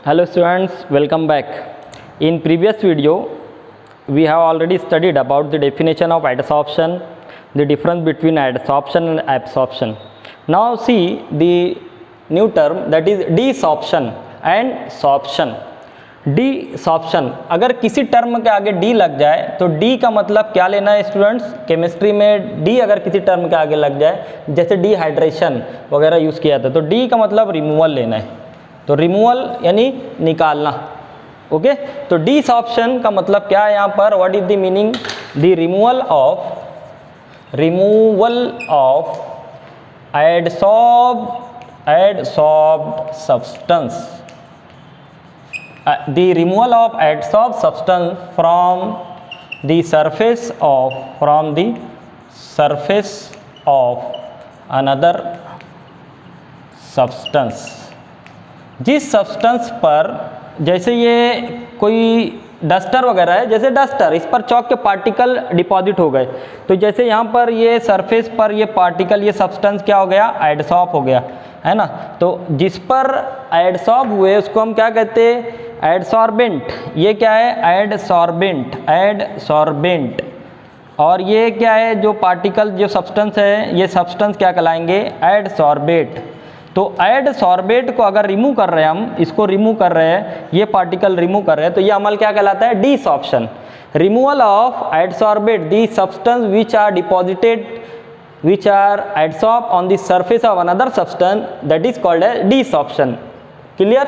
Hello students, welcome back. In previous video, we have already studied about the definition of adsorption, the difference between adsorption and absorption. Now see the new term, that is desorption and sorption. डीसॉर्प्शन, अगर किसी term के आगे D लग जाए तो D का मतलब क्या लेना है स्टूडेंट्स? केमिस्ट्री में डी अगर किसी टर्म के आगे लग जाए, जैसे डिहाइड्रेशन वगैरह यूज़ किया था, तो डी का मतलब रिमूवल लेना है, तो रिमूवल यानी निकालना। ओके, तो डीसॉर्प्शन का मतलब क्या है यहाँ पर? What is the meaning? The removal of adsorbed substance, the removal of adsorbed substance from the surface of another substance. जिस सब्सटेंस पर, जैसे ये कोई डस्टर वगैरह है, जैसे डस्टर, इस पर चॉक के पार्टिकल डिपॉजिट हो गए, तो जैसे यहाँ पर ये सरफेस पर ये पार्टिकल, ये सब्सटेंस क्या हो गया? एडसॉर्ब हो गया, है ना। तो जिस पर एडसॉर्ब हुए उसको हम क्या कहते हैं? एडसॉर्बेंट। ये क्या है? एडसॉर्बेंट। और ये क्या है? जो पार्टिकल, जो सब्सटेंस है, ये सब्सटेंस क्या कहलाएंगे? एडसॉर्बेट। तो एडसॉर्बेट को अगर रिमूव कर रहे हैं हम, इसको रिमूव कर रहे हैं, ये पार्टिकल रिमूव कर रहे हैं, तो ये अमल क्या कहलाता है? Desorption. Removal of adsorbate the substance which are adsorbed on the surface of another substance, that is called as desorption. Clear?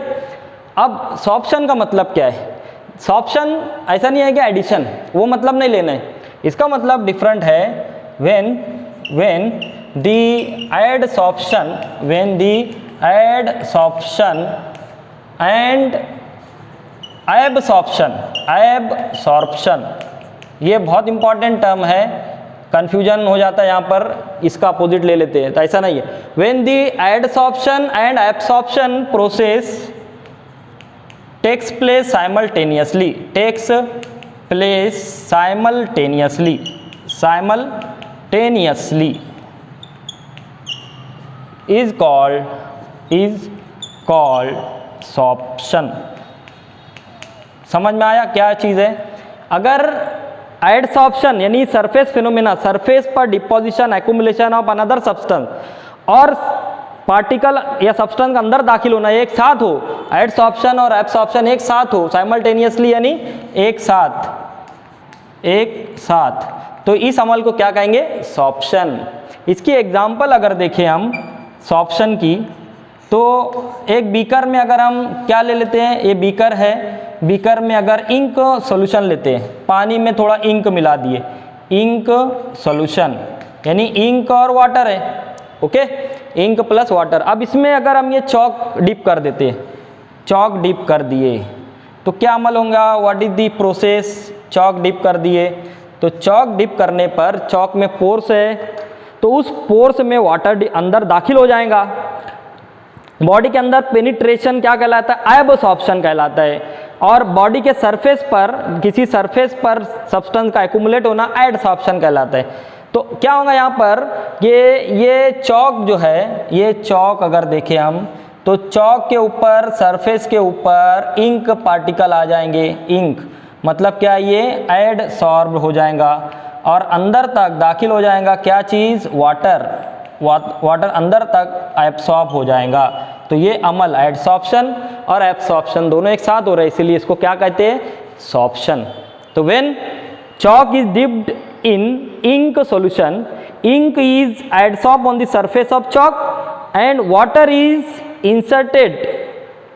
अब सॉर्प्शन का मतलब क्या है? सॉर्प्शन ऐसा नहीं है कि एडिशन, वो मतलब नहीं लेना है, इसका मतलब डिफरेंट है। when the adsorption and absorption, ये बहुत इंपॉर्टेंट टर्म है, कंफ्यूजन हो जाता है यहाँ पर, इसका अपोजिट ले लेते हैं, तो ऐसा नहीं है। when the adsorption and absorption process takes place simultaneously is called sorption। समझ में आया क्या चीज़ है? अगर एडसॉर्प्शन यानी सरफेस फिनोमेना, सरफेस पर deposition, accumulation of another substance, और पार्टिकल या सब्सटेंस का अंदर दाखिल होना एक साथ हो, एडसॉर्प्शन और एब्सॉर्प्शन एक साथ हो, साइमल्टेनियसली यानी एक साथ, तो इस अमल को क्या कहेंगे? सॉर्प्शन। इसकी एग्जांपल अगर देखें हम सॉर्प्शन की, तो एक बीकर में अगर हम क्या ले लेते हैं? ये बीकर है, बीकर में अगर इंक सॉल्यूशन लेते हैं, पानी में थोड़ा इंक मिला दिए, इंक सॉल्यूशन यानी इंक और वाटर है, ओके, इंक प्लस वाटर। अब इसमें अगर हम ये चॉक डिप कर देते हैं, चॉक डिप कर दिए, तो क्या अमल होगा? What is the process? Chalk dip कर दिए, तो चॉक डिप करने पर चॉक में पोर्स है, तो उस पोर्स में वाटर अंदर दाखिल हो जाएगा। बॉडी के अंदर पेनिट्रेशन क्या कहलाता है? एब्सॉर्प्शन कहलाता है। और बॉडी के सरफेस पर, किसी सरफेस पर सब्सटेंस का एक्यूमुलेट होना एडसॉर्प्शन कहलाता है। तो क्या होगा यहाँ पर? ये चॉक जो है, ये चॉक अगर देखें हम, तो चॉक के ऊपर, सरफेस के ऊपर इंक पार्टिकल आ जाएंगे। इंक मतलब क्या? ये एडसॉर्ब हो जाएगा और अंदर तक दाखिल हो जाएगा क्या चीज़? वाटर अंदर तक एब्सॉर्ब हो जाएगा। तो ये अमल एडसॉर्प्शन और एब्सॉर्प्शन दोनों एक साथ हो रहे हैं, इसीलिए इसको क्या कहते हैं? सॉर्प्शन। तो when chalk is dipped in ink solution, ink is adsorbed on the surface of chalk and water is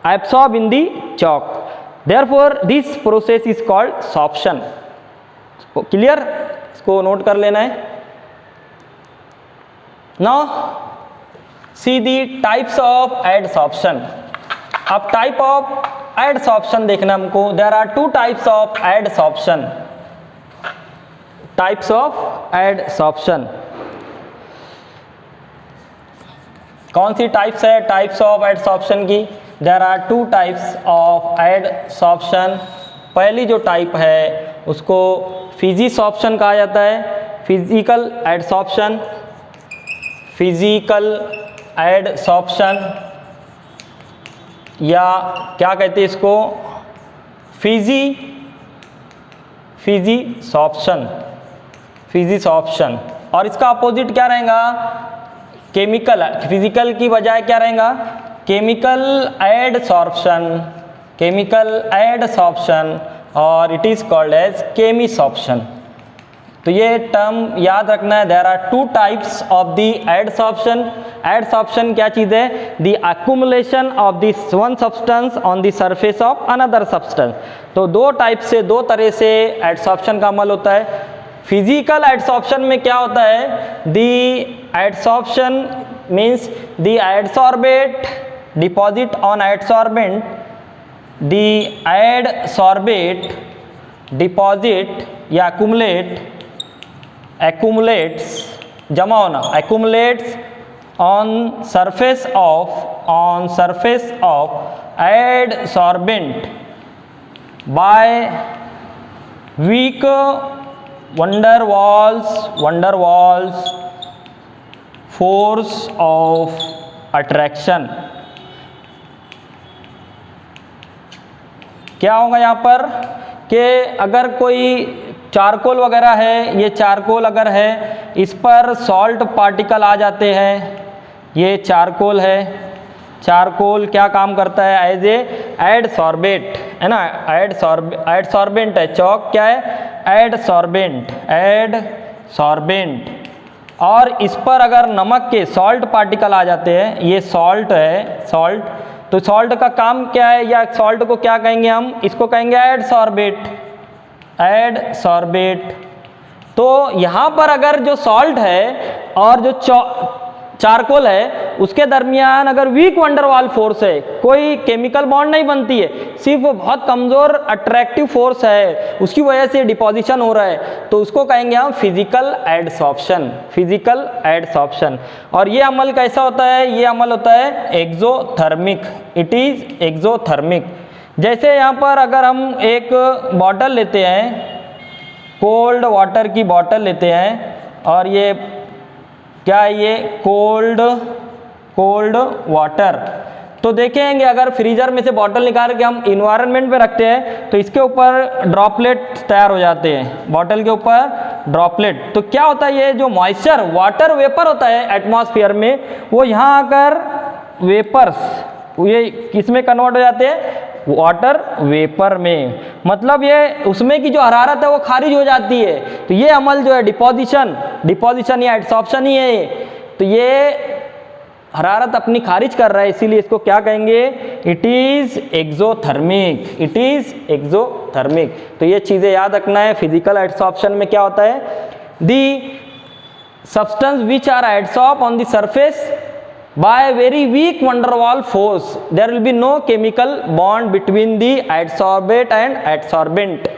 absorbed in the chalk. Therefore this process is called sorption. Clear? इसको नोट कर लेना है। Now see the types of adsorption. अब type of adsorption देखना हमको। There are two types of adsorption. Types of adsorption कौन सी types है? टाइप्स ऑफ एडसॉर्प्शन की there are two types of adsorption. पहली जो टाइप है उसको फिजिसॉर्प्शन कहा जाता है, फिजिकल एडसॉर्प्शन। या क्या कहते हैं इसको, फिजिसॉर्प्शन। और इसका अपोजिट क्या रहेगा, केमिकल, फिजिकल की बजाय क्या रहेगा, केमिकल एडसॉर्प्शन, और it is called as chemisorption. तो ये टर्म याद रखना है। There are two types of the adsorption. Adsorption क्या चीज़ है, the accumulation of this one substance on the surface of another substance. तो दो तरह से एडसॉर्प्शन का अमल होता है। फिजिकल एडसॉर्प्शन में क्या होता है, the adsorption means the adsorbate deposit on adsorbent, the adsorbate deposit या accumulates जमा होना, accumulates on surface of adsorbent by weak van der Waals force of attraction। क्या होगा यहाँ पर कि अगर कोई चारकोल वगैरह है, ये चारकोल अगर है, इस पर सॉल्ट पार्टिकल आ जाते हैं, ये चारकोल है, चारकोल क्या काम करता है, एज ए एडसॉर्बेट है ना, एडसॉर्बेंट है, चौक क्या है, एडसॉर्बेंट। और इस पर अगर नमक के सॉल्ट पार्टिकल आ जाते हैं, ये सॉल्ट है, तो सॉल्ट का काम क्या है, या सॉल्ट को क्या कहेंगे हम, इसको कहेंगे एडसॉर्बेट। तो यहाँ पर अगर जो सॉल्ट है और जो चारकोल है, उसके दरमियान अगर weak van der Waals force है, कोई केमिकल बॉन्ड नहीं बनती है, सिर्फ बहुत कमज़ोर अट्रैक्टिव फोर्स है, उसकी वजह से डिपोजिशन हो रहा है, तो उसको कहेंगे हम फिजिकल एडसॉर्प्शन। और ये अमल कैसा होता है, ये अमल होता है एक्सोथर्मिक, इट इज़ एक्सोथर्मिक। जैसे यहाँ पर अगर हम एक बॉटल लेते हैं, कोल्ड वाटर की बॉटल लेते हैं, और ये क्या है, ये कोल्ड वाटर, तो देखेंगे अगर फ्रीजर में से बॉटल निकाल के हम इन्वायरमेंट में रखते हैं, तो इसके ऊपर ड्रॉपलेट तैयार हो जाते हैं, बॉटल के ऊपर ड्रॉपलेट। तो क्या होता है, ये जो मॉइस्चर वाटर वेपर होता है एटमॉस्फेयर में, वो यहाँ आकर वेपर्स, ये किस में कन्वर्ट हो जाते हैं, वाटर वेपर में। मतलब ये उसमें की जो हरारत है वो खारिज हो जाती है। तो ये अमल जो है डिपोजिशन या एडसॉर्प्शन ही है। तो ये हरारत अपनी खारिज कर रहा है, इसीलिए इसको क्या कहेंगे, इट इज एक्सोथर्मिक। तो ये चीज़ें याद रखना है। फिजिकल एडसॉर्प्शन में क्या होता है, the substance which are adsorb on the surface by very weak van der Waals force, there will be no chemical bond between the adsorbate and adsorbent।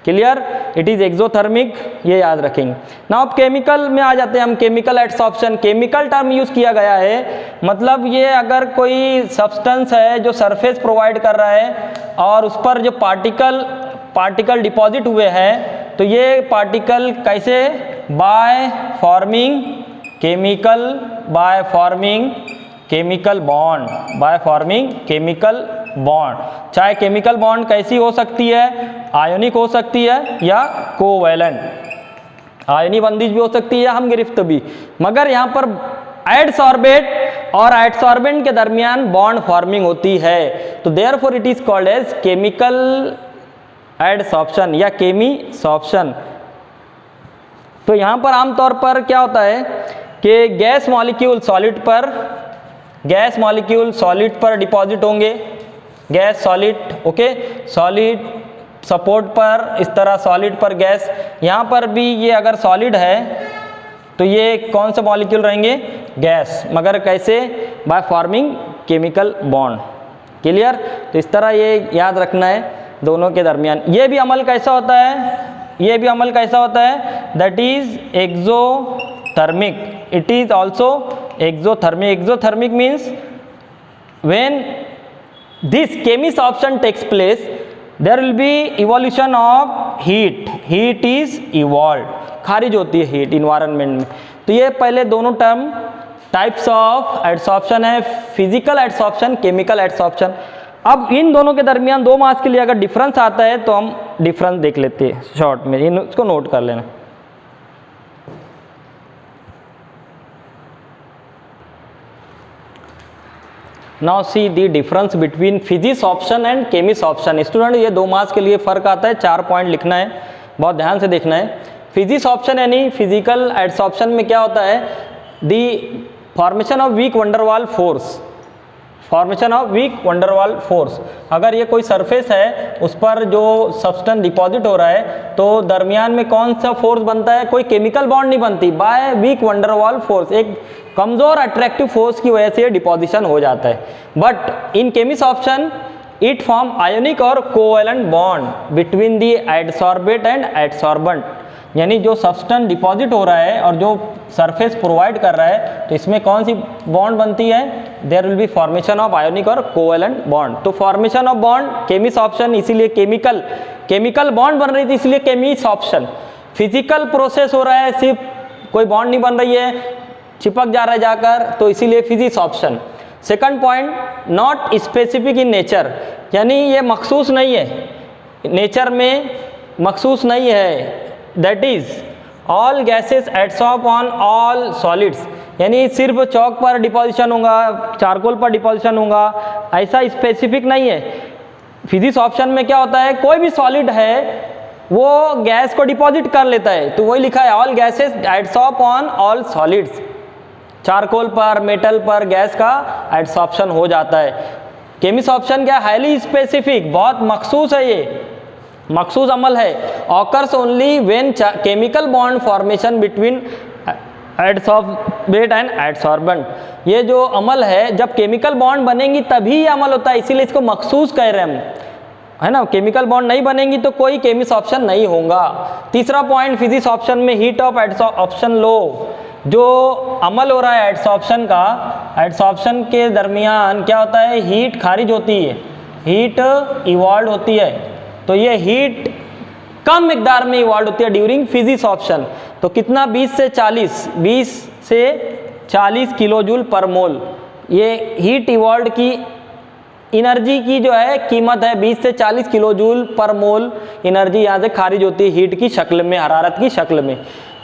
Clear, it is exothermic, ये याद रखेंगे। ना अब chemical में आ जाते हैं हम, chemical adsorption. Chemical term use किया गया है, मतलब ये अगर कोई सब्सटेंस है जो सरफेस प्रोवाइड कर रहा है और उस पर जो पार्टिकल डिपॉजिट हुए हैं, तो ये पार्टिकल कैसे, बाय फॉर्मिंग केमिकल बॉन्ड। चाहे केमिकल बॉन्ड कैसी हो सकती है, आयोनिक हो सकती है या कोवैलेंट, आयनी बंदिश भी हो सकती है, हम गिरफ्त भी। मगर यहाँ पर एडसॉर्बेट और एडसॉर्बेंट के दरमियान बॉन्ड फॉर्मिंग होती है, तो therefore it is called as chemical adsorption या केमिसॉर्प्शन। तो यहाँ पर आमतौर पर क्या होता है कि गैस मॉलिक्यूल सॉलिड पर डिपॉजिट होंगे, gas solid, okay, solid support पर, इस तरह सॉलिड पर गैस। यहाँ पर भी ये अगर सॉलिड है तो ये कौन से मॉलिक्यूल रहेंगे, गैस, मगर कैसे, by forming chemical bond. Clear, तो इस तरह ये याद रखना है दोनों के दरमियान। ये भी अमल कैसा होता है, that is exothermic, it is also exothermic means when this chemisoption takes place there will be evolution of heat is evolved, खारिज होती है हीट इन्वायरमेंट में। तो ये पहले दोनों टर्म टाइप्स ऑफ एडसॉर्प्शन है, फिजिकल एडसॉर्प्शन, केमिकल एडसॉर्प्शन। अब इन दोनों के दरमियान 2 मास के लिए अगर डिफरेंस आता है तो हम डिफरेंस देख लेते हैं शॉर्ट में, इसको नोट कर लेना। Now see the difference between physisorption and chemisorption. Student ये 2 मास के लिए फ़र्क आता है, 4 पॉइंट लिखना है, बहुत ध्यान से देखना है। फिजिसॉर्प्शन यानी फिजिकल एडसॉर्प्शन में क्या होता है, the formation of weak van der Waals force, formation of weak van der Waals force. अगर ये कोई सरफेस है उस पर जो सब्सटेंस डिपॉजिट हो रहा है तो दरमियान में कौन सा फोर्स बनता है, कोई केमिकल बॉन्ड नहीं बनती, बाय वीक वंडरवाल फोर्स, एक कमज़ोर अट्रैक्टिव फोर्स की वजह से डिपॉजिशन हो जाता है। But in chemisorption it form ionic और covalent bond between the adsorbate and adsorbent, यानी जो सब्सटेंस डिपॉजिट हो रहा है और जो सरफेस प्रोवाइड कर रहा है तो इसमें कौन सी बॉन्ड बनती है, there will be formation of ionic और कोवैलेंट बॉन्ड। तो फॉर्मेशन ऑफ बॉन्ड केमिसॉर्प्शन, इसीलिए केमिकल बॉन्ड बन रही थी इसलिए केमिसॉर्प्शन। फिजिकल प्रोसेस हो रहा है, सिर्फ कोई बॉन्ड नहीं बन रही है, चिपक जा रहा है जाकर, तो इसीलिए physisorption. Second point, not specific in nature, यानी ये मखसूस नहीं है, नेचर में मखसूस नहीं है। That is all gases adsorb on all solids, यानी सिर्फ चौक पर डिपोजिशन होगा, चारकोल पर डिपोजिशन होगा, ऐसा स्पेसिफिक नहीं है। फिजिसॉर्प्शन में क्या होता है, कोई भी सॉलिड है वो गैस को डिपॉजिट कर लेता है, तो वही लिखा है all gases adsorb on all solids. Charcoal पर, मेटल पर गैस का एडसॉर्प्शन हो जाता है। केमिसॉर्प्शन क्या, हाईली स्पेसिफिक, बहुत मखसूस है, ये मखसूस अमल है। Occurs only when chemical bond formation between adsorbate and adsorbent, ये जो अमल है जब केमिकल बॉन्ड बनेंगी तभी ये अमल होता है, इसीलिए इसको मखसूस कह रहे हैं हम, है ना। केमिकल बॉन्ड नहीं बनेंगी तो कोई केमिसॉर्प्शन नहीं होगा। तीसरा पॉइंट, फिजिसॉर्प्शन में हीट ऑफ एडसॉर्प्शन लो, जो अमल हो रहा है एडसॉर्प्शन का, एडसॉर्प्शन के दरमियान क्या होता है, हीट खारिज होती है, हीट इवॉल्व होती है, तो ये हीट कम मिकदार में इवॉल्व होती है ड्यूरिंग फिजिसॉर्प्शन। तो कितना, 20 से 40 किलो जूल पर मोल, ये हीट इवॉल्व की एनर्जी की जो है कीमत है, 20 से 40 किलो जूल पर मोल एनर्जी यहाँ से खारिज होती है हीट की शक्ल में, हरारत की शक्ल में।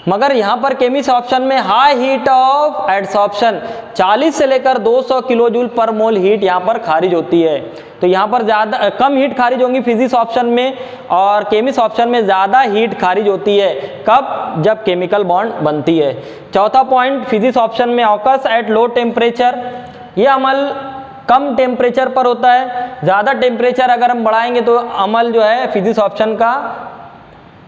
मगर यहाँ पर केमिसॉर्प्शन में हाई हीट ऑफ एडसॉर्प्शन 40 से लेकर 200 किलो जूल पर मोल हीट यहाँ पर खारिज होती है। तो यहाँ पर ज़्यादा कम हीट खारिज होंगी फिजिसॉर्प्शन में, और केमिसॉर्प्शन में ज़्यादा हीट खारिज होती है, कब, जब केमिकल बॉन्ड बनती है। चौथा पॉइंट, फिजिसॉर्प्शन में ऑकर्स एट लो टेम्परेचर, ये अमल कम टेम्परेचर पर होता है, ज़्यादा टेम्परेचर अगर हम बढ़ाएंगे तो अमल जो है फिजिसॉर्प्शन का,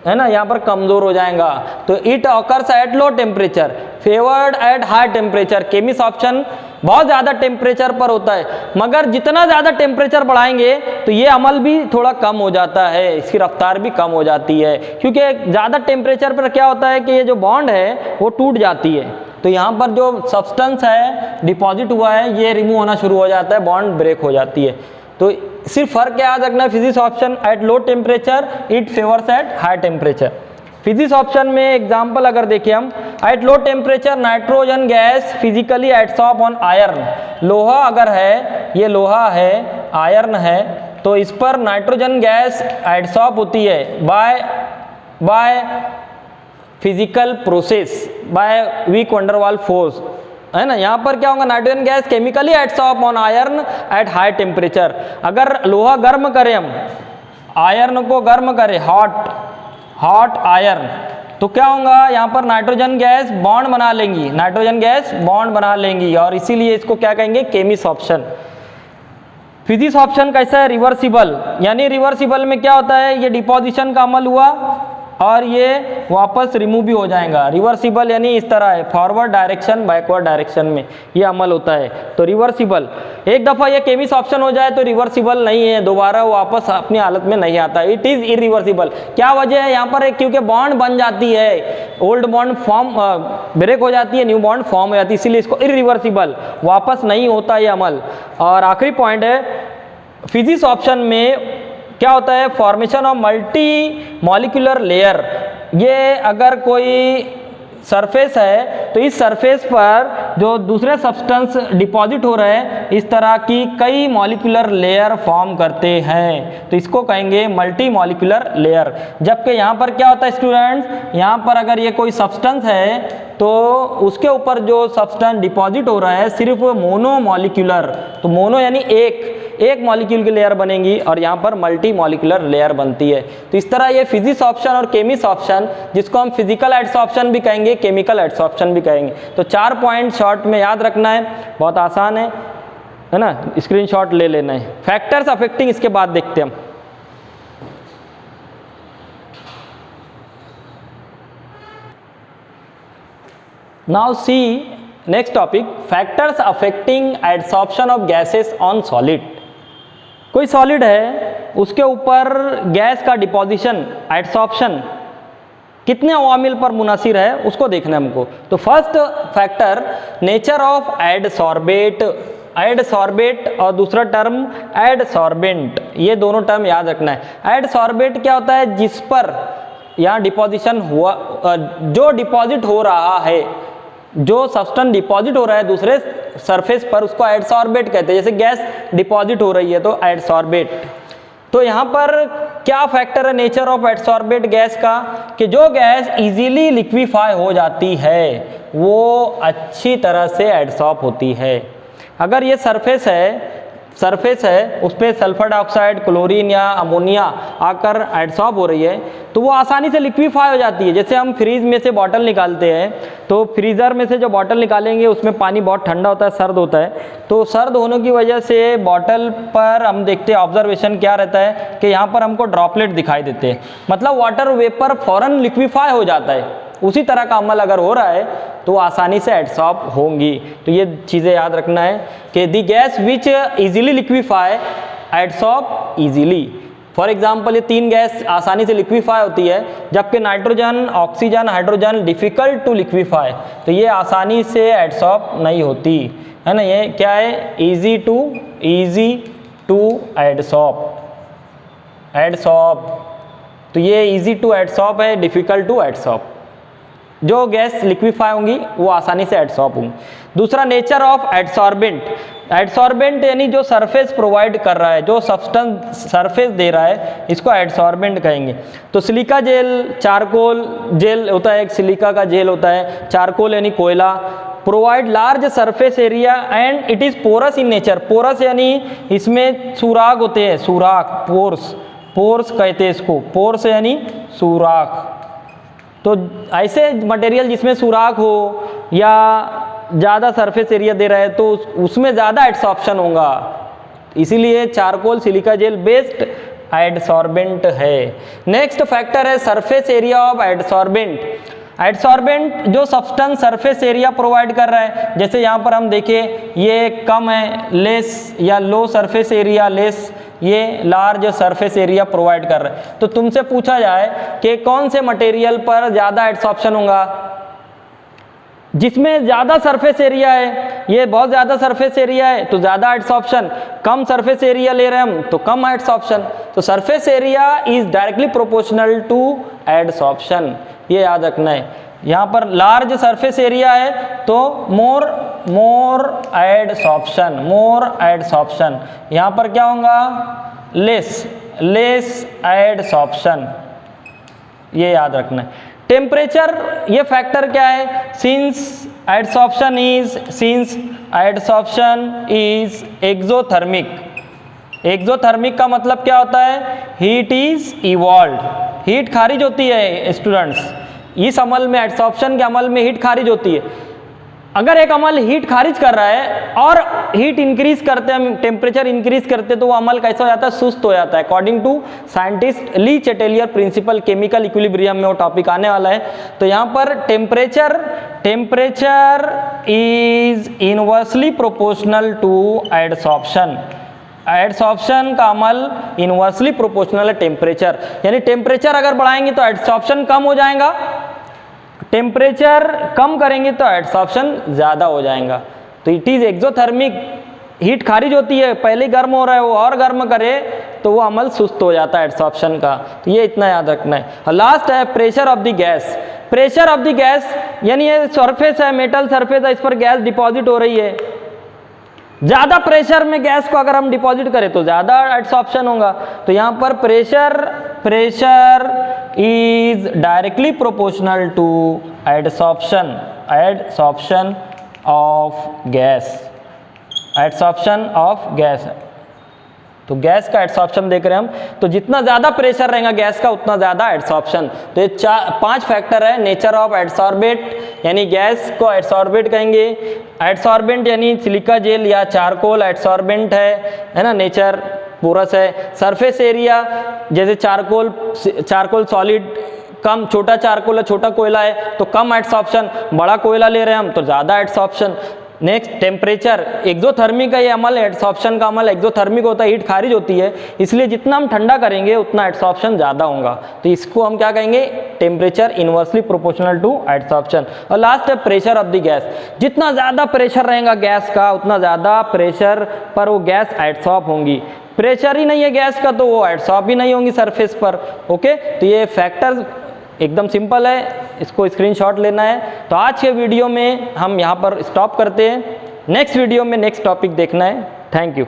है ना, यहाँ पर कमज़ोर हो जाएगा। तो it occurs at low temperature favoured at high temperature, chemisorption बहुत ज़्यादा टेम्परेचर पर होता है, मगर जितना ज़्यादा टेम्परेचर बढ़ाएंगे तो ये अमल भी थोड़ा कम हो जाता है, इसकी रफ्तार भी कम हो जाती है, क्योंकि ज़्यादा टेम्परेचर पर क्या होता है कि ये जो बॉन्ड है वो टूट जाती है, तो यहाँ पर जो सब्सटेंस है डिपॉजिट हुआ है ये रिमूव होना शुरू हो जाता है, बॉन्ड ब्रेक हो जाती है। तो सिर्फ फर्क याद रखना, physisorption at low temperature, it favours at high temperature. Physisorption में एग्जांपल अगर देखें हम, at low temperature nitrogen gas physically adsorb on iron, लोहा अगर है, ये लोहा है, आयरन है, तो इस पर नाइट्रोजन गैस एडसॉर्ब होती है by physical process, by weak van der Waals force, है ना। यहाँ पर क्या होगा, nitrogen gas chemically adsorb on iron at high temperature. अगर लोहा गर्म करें हम, आयरन को गर्म करें, हॉट आयरन, तो क्या होगा, यहाँ पर नाइट्रोजन गैस बॉन्ड बना लेंगी, नाइट्रोजन गैस बॉन्ड बना लेंगी, और इसीलिए इसको क्या कहेंगे, केमिसॉर्प्शन। फिजिसॉर्प्शन कैसा है, रिवर्सिबल, यानी रिवर्सिबल में क्या होता है, ये डिपोजिशन का अमल हुआ और ये वापस रिमूव भी हो जाएगा। रिवर्सिबल यानी इस तरह है, फॉरवर्ड डायरेक्शन बैकवर्ड डायरेक्शन में ये अमल होता है, तो रिवर्सिबल। एक दफ़ा ये केमिसॉर्प्शन हो जाए तो रिवर्सिबल नहीं है, दोबारा वापस अपनी हालत में नहीं आता, इट इज़ इरिवर्सिबल। क्या वजह है यहाँ पर, क्योंकि बॉन्ड बन जाती है, ओल्ड बॉन्ड फॉर्म ब्रेक हो जाती है, न्यू बॉन्ड फॉर्म हो जाती है, इसीलिए इसको इरिवर्सिबल, वापस नहीं होता ये अमल। और आखिरी पॉइंट है, फिजिसॉर्प्शन में क्या होता है, formation of multi molecular layer. ये अगर कोई सरफेस है तो इस सरफेस पर जो दूसरे सब्सटेंस डिपॉजिट हो रहे हैं इस तरह की कई मॉलिक्यूलर लेयर फॉर्म करते हैं, तो इसको कहेंगे मल्टी मॉलिक्यूलर लेयर। जबकि यहाँ पर क्या होता है स्टूडेंट्स, यहाँ पर अगर ये कोई सब्सटेंस है तो उसके ऊपर जो सब्सटेंस डिपॉजिट हो रहा है सिर्फ मोनो मॉलिक्यूलर, तो मोनो यानी एक मॉलिक्यूल की लेयर बनेगी और यहाँ पर मल्टी मॉलिक्यूलर लेयर बनती है। तो इस तरह ये फिजिक्स और केमिसॉर्प्शन, जिसको हम फिजिकल एडसॉर्प्शन भी कहेंगे, केमिकल एडसॉर्प्शन भी कहेंगे। तो 4 पॉइंट शॉर्ट में याद रखना है, बहुत आसान है ना, स्क्रीनशॉट ले लेना है। फैक्टर्स अफेक्टिंग इसके बाद देखते हैं हम। Now see next topic, factors affecting adsorption of gases on solid. कोई सॉलिड है उसके ऊपर गैस का डिपोजिशन, एडसॉर्प्शन कितने अवामिल पर मुनासिर है उसको देखना है हमको। तो फर्स्ट फैक्टर नेचर ऑफ एडसॉर्बेट, एडसॉर्बेट और दूसरा टर्म एडसॉर्बेंट, ये दोनों टर्म याद रखना है। एडसॉर्बेट क्या होता है, जिस पर यहाँ डिपोजिशन हुआ, जो डिपॉजिट हो रहा है, जो सब्सटेंस डिपॉजिट हो रहा है दूसरे सरफेस पर उसको एडसॉर्बेट कहते हैं। जैसे गैस डिपॉजिट हो रही है तो एडसॉर्बेट। तो यहाँ पर क्या फैक्टर है नेचर ऑफ एडसॉर्बेट गैस का, कि जो गैस इजीली लिक्विफाई हो जाती है वो अच्छी तरह से एडसॉर्ब होती है। अगर ये सरफेस है उस पर सल्फर डाइऑक्साइड, क्लोरीन या अमोनिया आकर एडसॉर्ब हो रही है तो वो आसानी से लिक्विफाई हो जाती है। जैसे हम फ्रीज में से बॉटल निकालते हैं तो फ्रीज़र में से जो बॉटल निकालेंगे उसमें पानी बहुत ठंडा होता है, सर्द होता है, तो सर्द होने की वजह से बॉटल पर हम देखते हैं ऑब्जर्वेशन क्या रहता है कि यहाँ पर हमको ड्रॉपलेट दिखाई देते हैं, मतलब वाटर वेपर फौरन लिक्विफाई हो जाता है। उसी तरह का अमल अगर हो रहा है तो आसानी से एडसॉर्ब होंगी। तो ये चीज़ें याद रखना है कि the gas which easily liquefy adsorb easily. For example ये 3 गैस आसानी से लिक्विफाई होती है, जबकि nitrogen, oxygen, hydrogen difficult to liquefy, तो ये आसानी से एडसॉर्ब नहीं होती है ना। ये क्या है, ईजी टू एडसॉर्ब, तो ये ईजी टू एडसॉर्ब है, डिफ़िकल्ट टू एडसॉर्ब। जो गैस लिक्विफाई होंगी वो आसानी से एडसॉर्ब होंगी। दूसरा नेचर ऑफ एडसॉर्बेंट, एडसॉर्बेंट यानी जो सरफेस प्रोवाइड कर रहा है, जो सब्सटेंस सरफेस दे रहा है, इसको एडसॉर्बेंट कहेंगे। तो सिलिका जेल, चारकोल जेल होता है, एक सिलिका का जेल होता है, चारकोल यानी कोयला, provide large surface area and it is porous in nature. Porous यानी इसमें सुराख होते हैं, सुराख, पोर्स कहते हैं इसको, पोर्स यानी सुराख। तो ऐसे मटेरियल जिसमें सुराख हो या ज़्यादा सरफेस एरिया दे रहा है तो उसमें ज़्यादा एडसॉर्प्शन होगा, इसीलिए चारकोल सिलिका जेल बेस्ट एडसॉर्बेंट है। नेक्स्ट फैक्टर है सरफेस एरिया ऑफ एडसॉर्बेंट। एडसॉर्बेंट जो सब्सटेंस सरफेस एरिया प्रोवाइड कर रहा है, जैसे यहाँ पर हम देखें ये कम है, लेस या लो सरफेस एरिया, लेस, ये लार्ज सरफेस एरिया प्रोवाइड कर रहा है। तो तुमसे पूछा जाए कि कौन से मटेरियल पर ज़्यादा एडसॉर्प्शन होगा, जिसमें ज़्यादा सरफेस एरिया है, ये बहुत ज़्यादा सरफेस एरिया है तो ज़्यादा एडसॉर्प्शन, कम सरफेस एरिया ले रहे हैं हम तो कम एडसॉर्प्शन। तो surface area is directly proportional to adsorption, ये याद रखना है। यहाँ पर लार्ज सरफेस एरिया है तो मोर एडसॉर्प्शन, यहाँ पर क्या होगा, लेस एडसॉर्प्शन, ये याद रखना है। टेम्परेचर, ये फैक्टर क्या है, since adsorption is exothermic. Exothermic का मतलब क्या होता है, हीट इज इवॉल्व, हीट खारिज होती है स्टूडेंट्स। इस अमल में, एडसॉर्प्शन के अमल में हीट खारिज होती है। अगर एक अमल हीट खारिज कर रहा है और हीट इंक्रीज करते हैं, टेम्परेचर इंक्रीज करते तो वो अमल कैसा हो जाता है, सुस्त हो जाता है। According to scientist Le Chatelier principle, chemical equilibrium में वो टॉपिक आने वाला है। तो यहाँ पर temperature is inversely proportional to adsorption. Adsorption का अमल इनवर्सली प्रोपोर्शनल है टेम्परेचर, यानी टेम्परेचर अगर बढ़ाएंगे तो एडसॉर्प्शन कम हो जाएगा, टेम्परेचर कम करेंगे तो एडसॉर्प्शन ज़्यादा हो जाएगा। तो इट इज़ एक्सोथर्मिक, हीट खारिज होती है, पहले गर्म हो रहा है वो और गर्म करे तो वो अमल सुस्त हो जाता है एडसॉर्प्शन का। तो ये इतना याद रखना है। और लास्ट है pressure of the gas. Pressure of the gas, यानी ये सरफेस है, मेटल सरफेस है, इस पर गैस डिपॉजिट हो रही है। ज़्यादा प्रेशर में गैस को अगर हम डिपॉजिट करें तो ज़्यादा एडसॉर्प्शन होगा। तो यहाँ पर pressure is directly proportional to adsorption of gas. तो गैस का एडसॉर्प्शन देख रहे हैं हम, तो जितना ज़्यादा प्रेशर रहेगा गैस का उतना ज़्यादा एडसॉर्प्शन। तो ये 5 फैक्टर है। नेचर ऑफ एडसॉर्बेट, यानी गैस को एडसॉर्बेट कहेंगे। एडसॉर्बेंट यानी सिलिका जेल या चारकोल एडसॉर्बेंट है ना, नेचर पोरस है। सरफेस एरिया, जैसे चारकोल सॉलिड, कम, छोटा चारकोल है, छोटा कोयला है तो कम एडसॉर्प्शन, बड़ा कोयला ले रहे हैं हम तो ज़्यादा एडसॉर्प्शन। नेक्स्ट टेम्परेचर, एक्सोथर्मिक का ये अमल, एडसॉर्प्शन का अमल एक्सोथर्मिक होता है, हीट खारिज होती है, इसलिए जितना हम ठंडा करेंगे उतना एडसॉर्प्शन ज़्यादा होगा। तो इसको हम क्या कहेंगे, temperature inversely proportional to adsorption. और लास्ट है प्रेशर ऑफ द गैस, जितना ज़्यादा प्रेशर रहेगा गैस का उतना ज़्यादा प्रेशर पर वो गैस एडसॉर्ब होंगी। प्रेशर ही नहीं है गैस का तो वो एडसॉर्ब भी नहीं होंगी सरफेस पर। ओके, तो ये फैक्टर्स एकदम सिंपल है, इसको स्क्रीनशॉट लेना है। तो आज के वीडियो में हम यहाँ पर स्टॉप करते हैं, नेक्स्ट वीडियो में नेक्स्ट टॉपिक देखना है। Thank you.